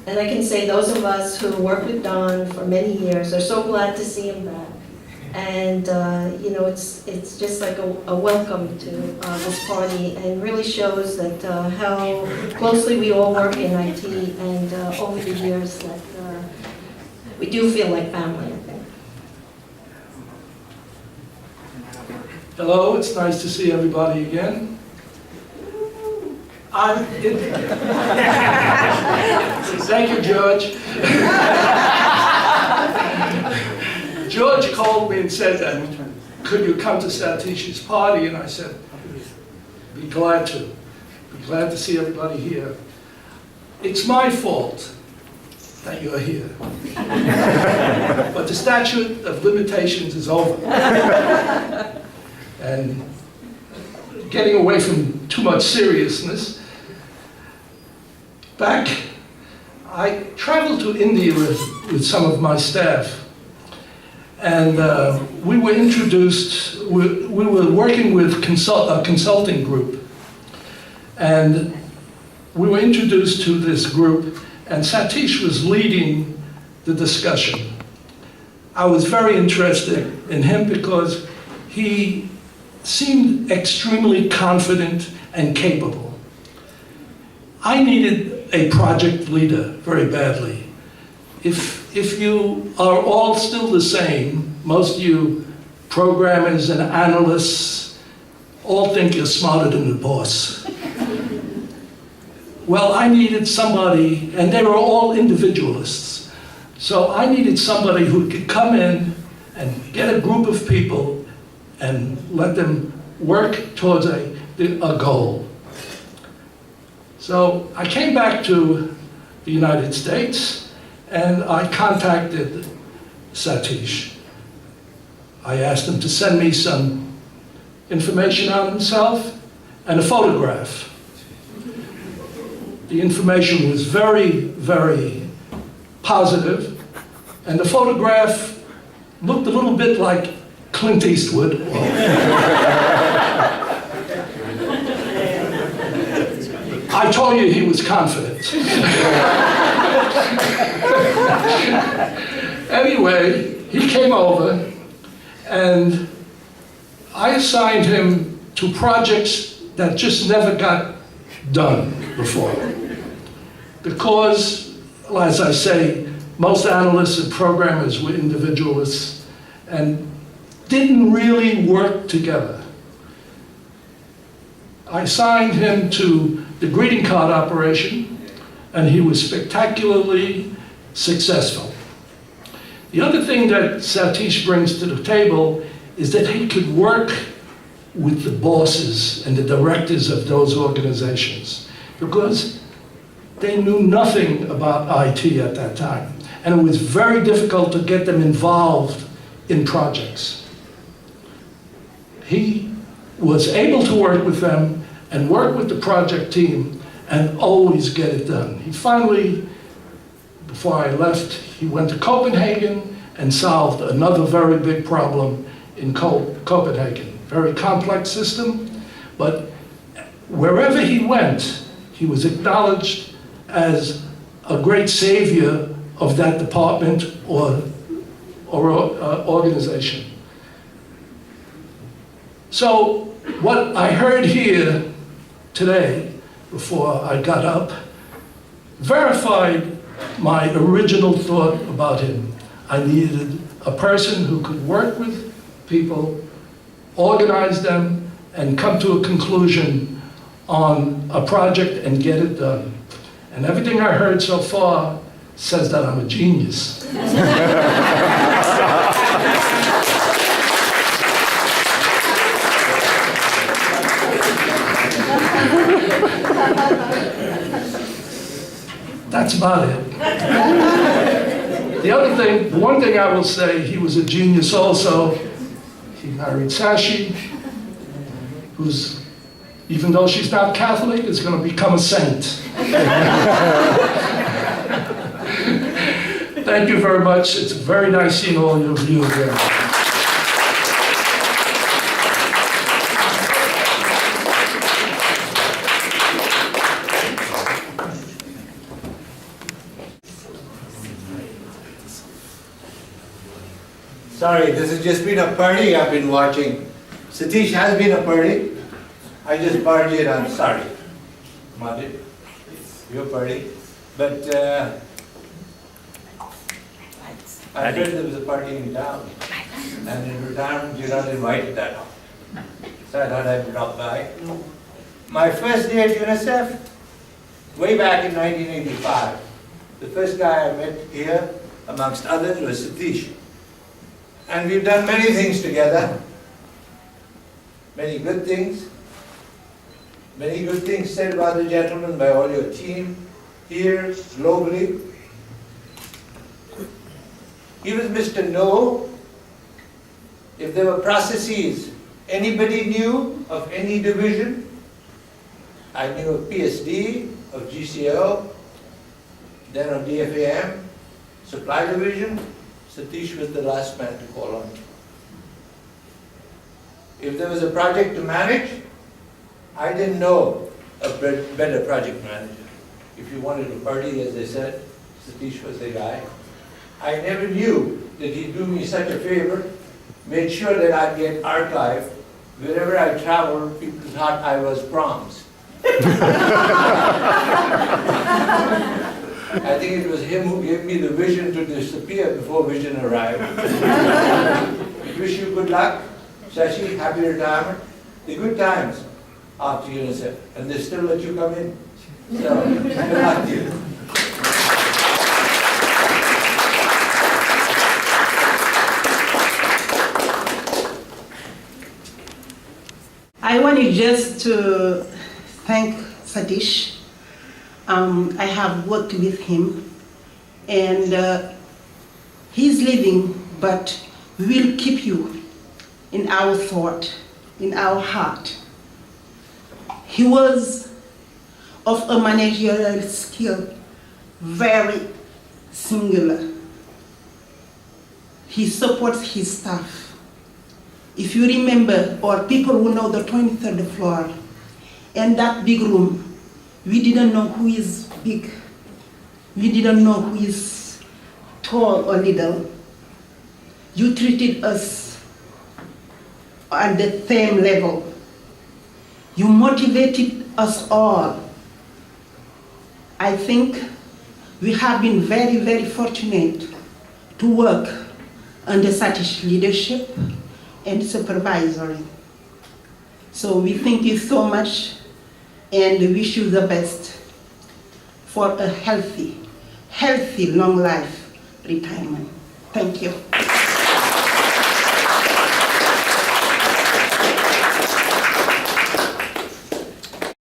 And I can say those of us who worked with Don for many years are so glad to see him back. And you know, it's just like a welcome to this party, and really shows that how closely we all work in IT, and over the years that we do feel like family, I think. Hello, it's nice to see everybody again. Thank you, George. George called me and said, could you come to Satish's party? And I said, be glad to. Be glad to see everybody here. It's my fault that you're here. But the statute of limitations is over. And getting away from too much seriousness, I traveled to India with some of my staff. And we were introduced, we were working with a consulting group. And we were introduced to this group, and Satish was leading the discussion. I was very interested in him because he seemed extremely confident and capable. I needed a project leader very badly. If you are all still the same, most of you programmers and analysts all think you're smarter than the boss. Well, I needed somebody, and they were all individualists, so I needed somebody who could come in and get a group of people and let them work towards a goal. So I came back to the United States, and I contacted Satish. I asked him to send me some information on himself and a photograph. The information was very, very positive, and the photograph looked a little bit like Clint Eastwood. I told you he was confident. Anyway, he came over, and I assigned him to projects that just never got done before. Because, as I say, most analysts and programmers were individualists and didn't really work together. I assigned him to the greeting card operation, and he was spectacularly successful. The other thing that Satish brings to the table is that he could work with the bosses and the directors of those organizations, because they knew nothing about IT at that time, and it was very difficult to get them involved in projects. He was able to work with them and work with the project team and always get it done. He finally, before I left, he went to Copenhagen and solved another very big problem in Copenhagen. Very complex system, but wherever he went, he was acknowledged as a great savior of that department or organization. So what I heard here today, before I got up, verified my original thought about him. I needed a person who could work with people, organize them, and come to a conclusion on a project and get it done. And everything I heard so far says that I'm a genius. That's about it. The one thing I will say, he was a genius also. He married Sashi, who's, even though she's not Catholic, is going to become a saint. Thank you very much. It's very nice seeing all of you again. Sorry, this has just been a party I've been watching. Satish has been a party. I just barged in, I'm sorry. Madid, your party. But I heard there was a party in town. And in retirement, you're not invited that often. So I thought I'd drop by. My first day at UNICEF, way back in 1985, the first guy I met here, amongst others, was Satish. And we've done many things together. Many good things. Many good things said about the gentleman by all your team here, globally. He was Mr. No. If there were processes anybody knew of any division, I knew of PSD, of GCO, then of DFAM, supply division. Satish was the last man to call on. If there was a project to manage, I didn't know a better project manager. If you wanted a party, as I said, Satish was the guy. I never knew that he'd do me such a favor, made sure that I'd get archived. Wherever I traveled, people thought I was Brahms. I think it was him who gave me the vision to disappear before vision arrived. Wish you good luck. Shashi, happy retirement. The good times after UNICEF, and they still let you come in. So, good luck to you. I wanted just to thank Satish. I have worked with him, and he's leaving, but we will keep you in our thought, in our heart. He was of a managerial skill, very singular. He supports his staff. If you remember, or people who know the 23rd floor, and that big room, we didn't know who is big. We didn't know who is tall or little. You treated us at the same level. You motivated us all. I think we have been very, very fortunate to work under Satish leadership and supervisory. So we thank you so much and wish you the best for a healthy, long life retirement. Thank you.